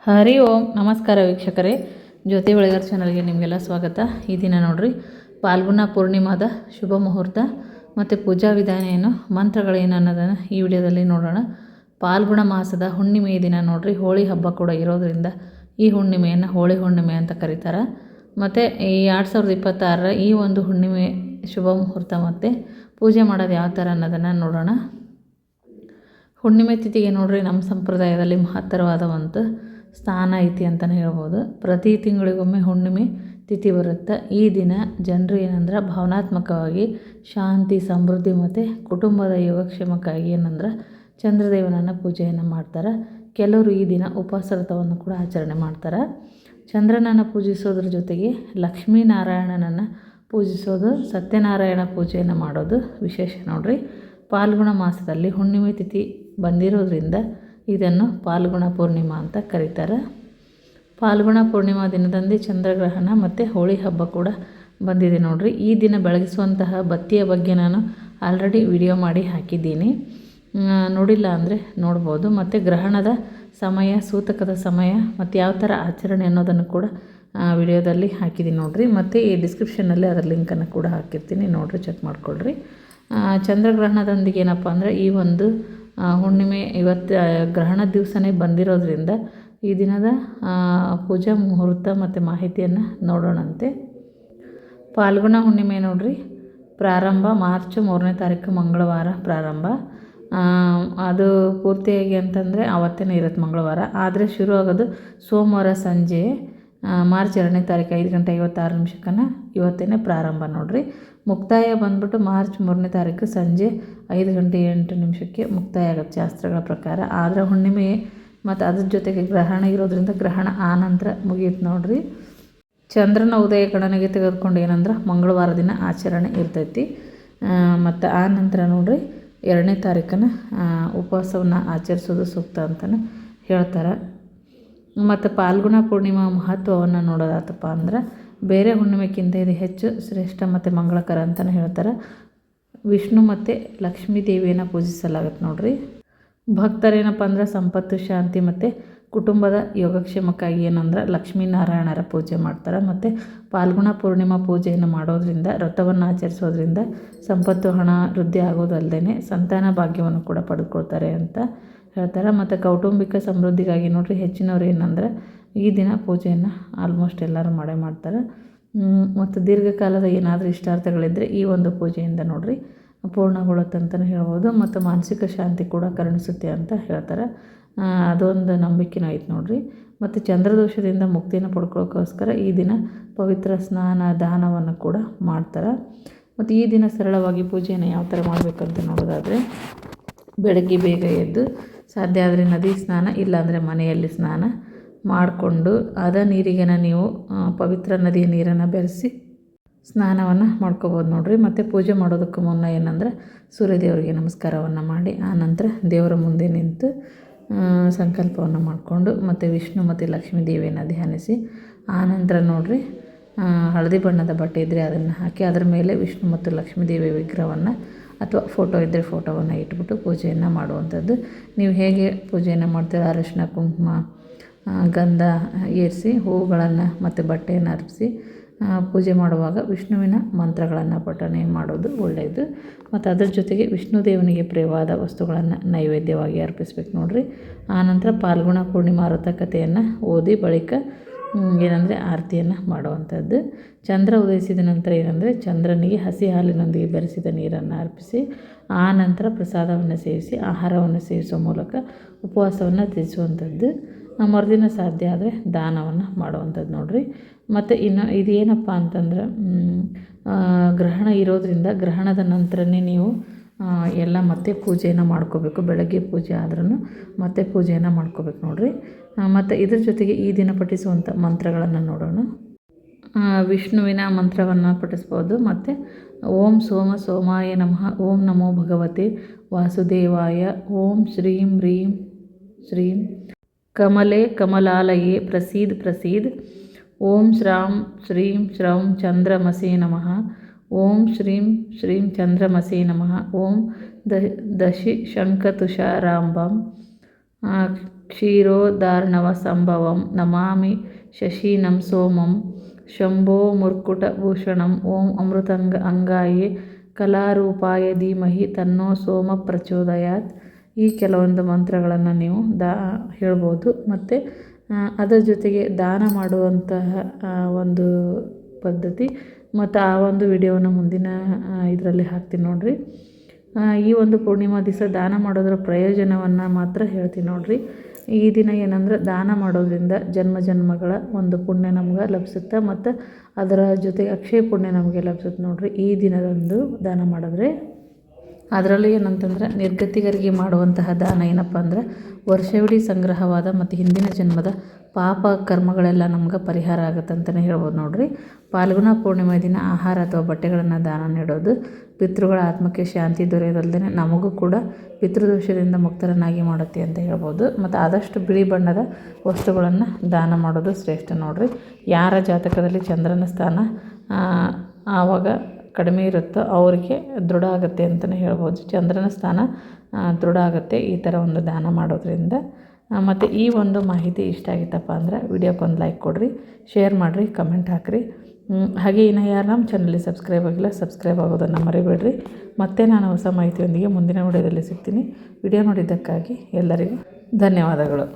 ಹರಿ ಓಂ ನಮಸ್ಕಾರ ವೀಕ್ಷಕರೇ, ಜ್ಯೋತಿ ಬೆಳಗಾರ್ ಚಾನಲ್ಗೆ ನಿಮಗೆಲ್ಲ ಸ್ವಾಗತ. ಈ ದಿನ ನೋಡ್ರಿ ಪಾಲ್ಗುಣ ಪೂರ್ಣಿಮಾದ ಶುಭ ಮುಹೂರ್ತ ಮತ್ತು ಪೂಜಾ ವಿಧಾನ ಏನು, ಮಂತ್ರಗಳೇನು ಅನ್ನೋದನ್ನು ಈ ವಿಡಿಯೋದಲ್ಲಿ ನೋಡೋಣ. ಪಾಲ್ಗುಣ ಮಾಸದ ಹುಣ್ಣಿಮೆಯ ದಿನ ನೋಡ್ರಿ, ಹೋಳಿ ಹಬ್ಬ ಕೂಡ ಇರೋದರಿಂದ ಈ ಹುಣ್ಣಿಮೆಯನ್ನು ಹೋಳಿ ಹುಣ್ಣಿಮೆ ಅಂತ ಕರೀತಾರೆ. ಮತ್ತು ಈ 2026 ಈ ಒಂದು ಹುಣ್ಣಿಮೆ ಶುಭ ಮುಹೂರ್ತ ಮತ್ತು ಪೂಜೆ ಮಾಡೋದು ಯಾವ ಥರ ಅನ್ನೋದನ್ನು ನೋಡೋಣ. ಹುಣ್ಣಿಮೆ ತಿಥಿಗೆ ನೋಡ್ರಿ ನಮ್ಮ ಸಂಪ್ರದಾಯದಲ್ಲಿ ಮಹತ್ತರವಾದ ಒಂದು ಸ್ಥಾನ ಐತಿ ಅಂತಲೇ ಹೇಳ್ಬೋದು. ಪ್ರತಿ ತಿಂಗಳಿಗೊಮ್ಮೆ ಹುಣ್ಣಿಮೆ ತಿಥಿ ಬರುತ್ತೆ. ಈ ದಿನ ಜನರು ಏನಂದ್ರೆ ಭಾವನಾತ್ಮಕವಾಗಿ ಶಾಂತಿ, ಸಮೃದ್ಧಿ ಮತ್ತು ಕುಟುಂಬದ ಯೋಗಕ್ಷೇಮಕ್ಕಾಗಿ ಏನಂದ್ರೆ ಚಂದ್ರದೇವನನ್ನು ಪೂಜೆಯನ್ನು ಮಾಡ್ತಾರೆ. ಕೆಲವರು ಈ ದಿನ ಉಪವಾಸ ವ್ರತವನ್ನು ಕೂಡ ಆಚರಣೆ ಮಾಡ್ತಾರೆ. ಚಂದ್ರನನ್ನು ಪೂಜಿಸೋದ್ರ ಜೊತೆಗೆ ಲಕ್ಷ್ಮೀನಾರಾಯಣನನ್ನು ಪೂಜಿಸೋದು, ಸತ್ಯನಾರಾಯಣ ಪೂಜೆಯನ್ನು ಮಾಡೋದು ವಿಶೇಷ ನೋಡ್ರಿ. ಪಾಲ್ಗುಣ ಮಾಸದಲ್ಲಿ ಹುಣ್ಣಿಮೆ ತಿಥಿ ಬಂದಿರೋದ್ರಿಂದ ಇದನ್ನು ಪಾಲ್ಗುಣ ಪೂರ್ಣಿಮಾ ಅಂತ ಕರೀತಾರೆ. ಪಾಲ್ಗುಣ ಪೂರ್ಣಿಮಾ ದಿನದಂದೇ ಚಂದ್ರಗ್ರಹಣ ಮತ್ತು ಹೋಳಿ ಹಬ್ಬ ಕೂಡ ಬಂದಿದೆ ನೋಡ್ರಿ. ಈ ದಿನ ಬೆಳಗಿಸುವಂತಹ ಬತ್ತಿಯ ಬಗ್ಗೆ ನಾನು ಆಲ್ರೆಡಿ ವಿಡಿಯೋ ಮಾಡಿ ಹಾಕಿದ್ದೀನಿ, ನೋಡಿಲ್ಲ ಅಂದರೆ ನೋಡ್ಬೋದು. ಮತ್ತು ಗ್ರಹಣದ ಸಮಯ, ಸೂತಕದ ಸಮಯ ಮತ್ತು ಯಾವ ಥರ ಆಚರಣೆ ಅನ್ನೋದನ್ನು ಕೂಡ ವಿಡಿಯೋದಲ್ಲಿ ಹಾಕಿದ್ದೀನಿ ನೋಡಿರಿ. ಮತ್ತು ಈ ಡಿಸ್ಕ್ರಿಪ್ಷನ್ನಲ್ಲಿ ಅದರ ಲಿಂಕನ್ನು ಕೂಡ ಹಾಕಿರ್ತೀನಿ, ನೋಡಿರಿ, ಚೆಕ್ ಮಾಡಿಕೊಳ್ರಿ. ಚಂದ್ರಗ್ರಹಣದೊಂದಿಗೆ ಏನಪ್ಪ ಅಂದರೆ ಈ ಒಂದು ಹುಣ್ಣಿಮೆ ಇವತ್ತು ಗ್ರಹಣ ದಿವಸನೇ ಬಂದಿರೋದ್ರಿಂದ ಈ ದಿನದ ಪೂಜಾ ಮುಹೂರ್ತ ಮತ್ತು ಮಾಹಿತಿಯನ್ನು ನೋಡೋಣಂತೆ. ಪಾಲ್ಗುಣ ಹುಣ್ಣಿಮೆ ನೋಡ್ರಿ, ಪ್ರಾರಂಭ ಮಾರ್ಚ್ 3ನೇ ತಾರೀಕು ಮಂಗಳವಾರ ಪ್ರಾರಂಭ. ಅದು ಪೂರ್ತಿಯಾಗಿ ಅಂತಂದರೆ ಆವತ್ತೇ ಇರುತ್ತೆ ಮಂಗಳವಾರ, ಆದರೆ ಶುರು ಆಗೋದು ಸೋಮವಾರ ಸಂಜೆ ಮಾರ್ಚ್ 2ನೇ ತಾರೀಕು 5:56 ಇವತ್ತೇ ಪ್ರಾರಂಭ ನೋಡ್ರಿ. ಮುಕ್ತಾಯ ಬಂದ್ಬಿಟ್ಟು ಮಾರ್ಚ್ 3ನೇ ತಾರೀಕು ಸಂಜೆ 5:08 ಮುಕ್ತಾಯ ಆಗುತ್ತೆ ಶಾಸ್ತ್ರಗಳ ಪ್ರಕಾರ. ಆದರೆ ಹುಣ್ಣಿಮೆ ಮತ್ತು ಅದ್ರ ಜೊತೆಗೆ ಗ್ರಹಣ ಇರೋದ್ರಿಂದ ಗ್ರಹಣ ಆ ನಂತರ ಮುಗಿಯುತ್ತೆ ನೋಡ್ರಿ. ಚಂದ್ರನ ಉದಯ ಗಣನೆಗೆ ತೆಗೆದುಕೊಂಡು ಏನಂದ್ರೆ ಮಂಗಳವಾರ ದಿನ ಆಚರಣೆ ಇರ್ತೈತಿ. ಮತ್ತು ಆ ನಂತರ ನೋಡ್ರಿ 2ನೇ ತಾರೀಕನ್ನು ಉಪವಾಸವನ್ನು ಆಚರಿಸೋದು ಸೂಕ್ತ ಅಂತಲೇ ಹೇಳ್ತಾರೆ. ಮತ್ತು ಪಾಲ್ಗುಣ ಪೂರ್ಣಿಮಾ ಮಹತ್ವವನ್ನು ನೋಡೋದಾತಪ್ಪ ಅಂದ್ರೆ ಬೇರೆ ಹುಣ್ಣಿಮೆಗಿಂತ ಇದು ಹೆಚ್ಚು ಶ್ರೇಷ್ಠ ಮತ್ತು ಮಂಗಳಕರ ಅಂತಲೇ ಹೇಳ್ತಾರೆ. ವಿಷ್ಣು ಮತ್ತು ಲಕ್ಷ್ಮೀ ದೇವಿಯನ್ನು ಪೂಜಿಸಲಾಗುತ್ತೆ ನೋಡ್ರಿ. ಭಕ್ತರೇನಪ್ಪ ಅಂದ್ರೆ ಸಂಪತ್ತು, ಶಾಂತಿ ಮತ್ತು ಕುಟುಂಬದ ಯೋಗಕ್ಷೇಮಕ್ಕಾಗಿ ಏನಂದ್ರೆ ಲಕ್ಷ್ಮೀನಾರಾಯಣರ ಪೂಜೆ ಮಾಡ್ತಾರೆ. ಮತ್ತು ಪಾಲ್ಗುಣ ಪೂರ್ಣಿಮಾ ಪೂಜೆಯನ್ನು ಮಾಡೋದ್ರಿಂದ, ವ್ರತವನ್ನು ಆಚರಿಸೋದ್ರಿಂದ ಸಂಪತ್ತು, ಹಣ ವೃದ್ಧಿ ಆಗೋದಲ್ಲದೆ ಸಂತಾನ ಭಾಗ್ಯವನ್ನು ಕೂಡ ಪಡೆದುಕೊಳ್ತಾರೆ ಅಂತ ಹೇಳ್ತಾರೆ. ಮತ್ತು ಕೌಟುಂಬಿಕ ಸಮೃದ್ಧಿಗಾಗಿ ನೋಡ್ರಿ ಹೆಚ್ಚಿನವ್ರು ಏನಂದ್ರೆ ಈ ದಿನ ಪೂಜೆಯನ್ನು ಆಲ್ಮೋಸ್ಟ್ ಎಲ್ಲರೂ ಮಾಡೇ ಮಾಡ್ತಾರೆ. ಮತ್ತು ದೀರ್ಘಕಾಲದ ಏನಾದರೂ ಇಷ್ಟಾರ್ಥಗಳಿದ್ದರೆ ಈ ಒಂದು ಪೂಜೆಯಿಂದ ನೋಡ್ರಿ ಪೂರ್ಣಗೊಳ್ಳುತ್ತೆ ಅಂತಲೇ ಹೇಳ್ಬೋದು. ಮತ್ತು ಮಾನಸಿಕ ಶಾಂತಿ ಕೂಡ ಕರುಣಿಸುತ್ತೆ ಅಂತ ಹೇಳ್ತಾರೆ. ಅದೊಂದು ನಂಬಿಕೆನೂ ಐತೆ ನೋಡ್ರಿ. ಮತ್ತು ಚಂದ್ರದೋಷದಿಂದ ಮುಕ್ತಿಯನ್ನು ಪಡ್ಕೊಳ್ಳೋಕ್ಕೋಸ್ಕರ ಈ ದಿನ ಪವಿತ್ರ ಸ್ನಾನ, ದಾನವನ್ನು ಕೂಡ ಮಾಡ್ತಾರೆ. ಮತ್ತು ಈ ದಿನ ಸರಳವಾಗಿ ಪೂಜೆಯನ್ನು ಯಾವ ಥರ ಮಾಡಬೇಕಂತ ನೋಡೋದಾದರೆ, ಬೆಳಗ್ಗೆ ಬೇಗ ಎದ್ದು ಸಾಧ್ಯ ಆದರೆ ನದಿ ಸ್ನಾನ, ಇಲ್ಲಾಂದರೆ ಮನೆಯಲ್ಲಿ ಸ್ನಾನ ಮಾಡಿಕೊಂಡು ಅದ ನೀರಿಗೆ ನೀವು ಪವಿತ್ರ ನದಿಯ ನೀರನ್ನು ಬೆರೆಸಿ ಸ್ನಾನವನ್ನು ಮಾಡ್ಕೋಬೋದು ನೋಡ್ರಿ. ಮತ್ತು ಪೂಜೆ ಮಾಡೋದಕ್ಕೂ ಮುನ್ನ ಏನಂದ್ರೆ ಸೂರ್ಯದೇವರಿಗೆ ನಮಸ್ಕಾರವನ್ನು ಮಾಡಿ ಆನಂತರ ದೇವರ ಮುಂದೆ ನಿಂತು ಸಂಕಲ್ಪವನ್ನು ಮಾಡಿಕೊಂಡು ಮತ್ತು ವಿಷ್ಣು ಮತ್ತು ಲಕ್ಷ್ಮೀ ದೇವಿಯನ್ನು ಧ್ಯಾನಿಸಿ ಆನಂತರ ನೋಡ್ರಿ ಹಳದಿ ಬಣ್ಣದ ಬಟ್ಟೆ ಇದ್ದರೆ ಅದನ್ನು ಹಾಕಿ ಅದರ ಮೇಲೆ ವಿಷ್ಣು ಮತ್ತು ಲಕ್ಷ್ಮೀ ದೇವಿಯ ವಿಗ್ರಹವನ್ನು ಅಥವಾ ಫೋಟೋ ಇದ್ದರೆ ಫೋಟೋವನ್ನು ಇಟ್ಬಿಟ್ಟು ಪೂಜೆಯನ್ನು ಮಾಡುವಂಥದ್ದು. ನೀವು ಹೇಗೆ ಪೂಜೆಯನ್ನು ಮಾಡ್ತೀರ, ಅರಿಶಿನ, ಕುಂಕುಮ, ಗಂಧ ಏರಿಸಿ ಹೂವುಗಳನ್ನು ಮತ್ತು ಬಟ್ಟೆಯನ್ನು ಅರ್ಪಿಸಿ ಪೂಜೆ ಮಾಡುವಾಗ ವಿಷ್ಣುವಿನ ಮಂತ್ರಗಳನ್ನು ಪಠನೆ ಮಾಡೋದು ಒಳ್ಳೆಯದು. ಮತ್ತು ಅದರ ಜೊತೆಗೆ ವಿಷ್ಣು ದೇವನಿಗೆ ಪ್ರಿಯವಾದ ವಸ್ತುಗಳನ್ನು ನೈವೇದ್ಯವಾಗಿ ಅರ್ಪಿಸ್ಬೇಕು ನೋಡ್ರಿ. ಆನಂತರ ಪಾಲ್ಗುಣ ಪೂರ್ಣಿಮಾ ವ್ರತಕಥೆಯನ್ನು ಓದಿ ಬಳಿಕ ಏನಂದರೆ ಆರತಿಯನ್ನು ಮಾಡುವಂಥದ್ದು. ಚಂದ್ರ ಉದಯಿಸಿದ ನಂತರ ಏನಂದರೆ ಚಂದ್ರನಿಗೆ ಹಸಿ ಹಾಲಿನೊಂದಿಗೆ ಬೆರೆಸಿದ ನೀರನ್ನು ಅರ್ಪಿಸಿ ಆ ನಂತರ ಪ್ರಸಾದವನ್ನು ಸೇವಿಸಿ ಆಹಾರವನ್ನು ಸೇವಿಸುವ ಮೂಲಕ ಉಪವಾಸವನ್ನು ತ್ಯಜಿಸುವಂಥದ್ದು. ಮರುದಿನ ಸಾಧ್ಯ ಆದರೆ ದಾನವನ್ನು ಮಾಡುವಂಥದ್ದು ನೋಡ್ರಿ. ಮತ್ತು ಇನ್ನು ಇದೇನಪ್ಪ ಅಂತಂದ್ರೆ ಗ್ರಹಣ ಇರೋದ್ರಿಂದ ಗ್ರಹಣದ ನಂತರನೇ ನೀವು ಎಲ್ಲ ಮತ್ತೆ ಪೂಜೆಯನ್ನು ಮಾಡ್ಕೋಬೇಕು. ಬೆಳಗ್ಗೆ ಪೂಜೆ ಆದ್ರೂ ಮತ್ತೆ ಪೂಜೆಯನ್ನು ಮಾಡ್ಕೋಬೇಕು ನೋಡ್ರಿ. ಮತ್ತು ಇದ್ರ ಜೊತೆಗೆ ಈ ದಿನ ಪಠಿಸುವಂಥ ಮಂತ್ರಗಳನ್ನು ನೋಡೋಣ. ವಿಷ್ಣುವಿನ ಮಂತ್ರವನ್ನು ಪಠಿಸ್ಬೋದು. ಮತ್ತು ಓಂ ಸೋಮ ಸೋಮಾಯ ನಮಃ, ಓಂ ನಮೋ ಭಗವತೆ ವಾಸುದೇವಾಯ, ಓಂ ಶ್ರೀಂ ಹ್ರೀಂ ಶ್ರೀಂ ಕಮಲೆ ಕಮಲಾಲಯೇ ಪ್ರಸೀದ್ ಪ್ರಸೀದ್, ಓಂ ಶ್ರಾಂ ಶ್ರೀಂ ಶ್ರೌಂ ಚಂದ್ರಮಸೇ ನಮಃ, ಓಂ ಶ್ರೀಂ ಶ್ರೀಂ ಚಂದ್ರಮಸೇ ನಮಃ, ಓಂ ದಶಿ ಶಂಖತುಷಾರಾಂಬಂ ಕ್ಷೀರೋದಾರ್ಣವ ಸಂಭವಂ ನಮಾಮಿ ಶಶೀನಂ ಸೋಮಂ ಶಂಭೋ ಮುರ್ಕುಟಭೂಷಣಂ ಓಂ ಅಮೃತಂಗ ಅಂಗಾಯೇ ಕಲಾರೂಪಾಯ ಧೀಮಹಿ ತನ್ನೋ ಸೋಮ ಪ್ರಚೋದಯಾತ್. ಈ ಕೆಲವೊಂದು ಮಂತ್ರಗಳನ್ನು ನೀವು ಹೇಳ್ಬೋದು. ಮತ್ತು ಅದರ ಜೊತೆಗೆ ದಾನ ಮಾಡುವಂತಹ ಒಂದು ಪದ್ಧತಿ ಮತ್ತು ಆ ಒಂದು ವಿಡಿಯೋವನ್ನು ಮುಂದಿನ ಇದರಲ್ಲಿ ಹಾಕ್ತೀನಿ ನೋಡಿರಿ. ಈ ಒಂದು ಪೂರ್ಣಿಮಾ ದಿವಸ ದಾನ ಮಾಡೋದ್ರ ಪ್ರಯೋಜನವನ್ನು ಮಾತ್ರ ಹೇಳ್ತೀನಿ ನೋಡಿರಿ. ಈ ದಿನ ಏನಂದ್ರೆ ದಾನ ಮಾಡೋದ್ರಿಂದ ಜನ್ಮ ಜನ್ಮಗಳ ಒಂದು ಪುಣ್ಯ ನಮ್ಗೆ ಲಭಿಸುತ್ತೆ ಮತ್ತು ಅದರ ಜೊತೆಗೆ ಅಕ್ಷಯ ಪುಣ್ಯ ನಮಗೆ ಲಭಿಸುತ್ತೆ ನೋಡಿರಿ ಈ ದಿನದಂದು ದಾನ ಮಾಡಿದ್ರೆ. ಅದರಲ್ಲೂ ಏನಂತಂದ್ರೆ ನಿರ್ಗತಿಕರಿಗೆ ಮಾಡುವಂತಹ ದಾನ ಏನಪ್ಪ ಅಂದ್ರೆ ವರ್ಷವಿಡೀ ಸಂಗ್ರಹವಾದ ಮತ್ತು ಹಿಂದಿನ ಜನ್ಮದ ಪಾಪ ಕರ್ಮಗಳೆಲ್ಲ ನಮ್ಗೆ ಪರಿಹಾರ ಆಗುತ್ತೆ ಅಂತಲೇ ಹೇಳ್ಬೋದು ನೋಡಿರಿ. ಪಾಲ್ಗುಣ ಪೂರ್ಣಿಮೆ ದಿನ ಆಹಾರ ಅಥವಾ ಬಟ್ಟೆಗಳನ್ನು ದಾನ ನೀಡೋದು ಪಿತೃಗಳ ಆತ್ಮಕ್ಕೆ ಶಾಂತಿ ದೊರೆಯೋದಲ್ಲದೆ ನಮಗೂ ಕೂಡ ಪಿತೃದೋಷದಿಂದ ಮುಕ್ತರನ್ನಾಗಿ ಮಾಡುತ್ತೆ ಅಂತ ಹೇಳ್ಬೋದು. ಮತ್ತು ಆದಷ್ಟು ಬಿಳಿ ಬಣ್ಣದ ವಸ್ತುಗಳನ್ನು ದಾನ ಮಾಡೋದು ಶ್ರೇಷ್ಠ ನೋಡಿರಿ. ಯಾರ ಜಾತಕದಲ್ಲಿ ಚಂದ್ರನ ಸ್ಥಾನ ಆವಾಗ ಕಡಿಮೆ ಇರುತ್ತೋ ಅವರಿಗೆ ದೃಢ ಆಗುತ್ತೆ ಅಂತಲೇ ಹೇಳ್ಬೋದು. ಚಂದ್ರನ ಸ್ಥಾನ ದೃಢ ಆಗುತ್ತೆ ಈ ಥರ ಒಂದು ದಾನ ಮಾಡೋದ್ರಿಂದ. ಮತ್ತು ಈ ಒಂದು ಮಾಹಿತಿ ಇಷ್ಟ ಆಗಿತ್ತಪ್ಪ ಅಂದರೆ ವಿಡಿಯೋಕ್ಕೊಂದು ಲೈಕ್ ಕೊಡಿರಿ, ಶೇರ್ ಮಾಡಿರಿ, ಕಮೆಂಟ್ ಹಾಕಿರಿ. ಹಾಗೆ ಇನ್ನು ಯಾರು ನಮ್ಮ ಚಾನಲ್ಗೆ ಸಬ್ಸ್ಕ್ರೈಬ್ ಆಗಿಲ್ಲ ಸಬ್ಸ್ಕ್ರೈಬ್ ಆಗೋದನ್ನು ಮರಿಬೇಡ್ರಿ. ಮತ್ತೆ ನಾನು ಹೊಸ ಮಾಹಿತಿಯೊಂದಿಗೆ ಮುಂದಿನ ವಿಡಿಯೋದಲ್ಲಿ ಸಿಗ್ತೀನಿ. ವಿಡಿಯೋ ನೋಡಿದ್ದಕ್ಕಾಗಿ ಎಲ್ಲರಿಗೂ ಧನ್ಯವಾದಗಳು.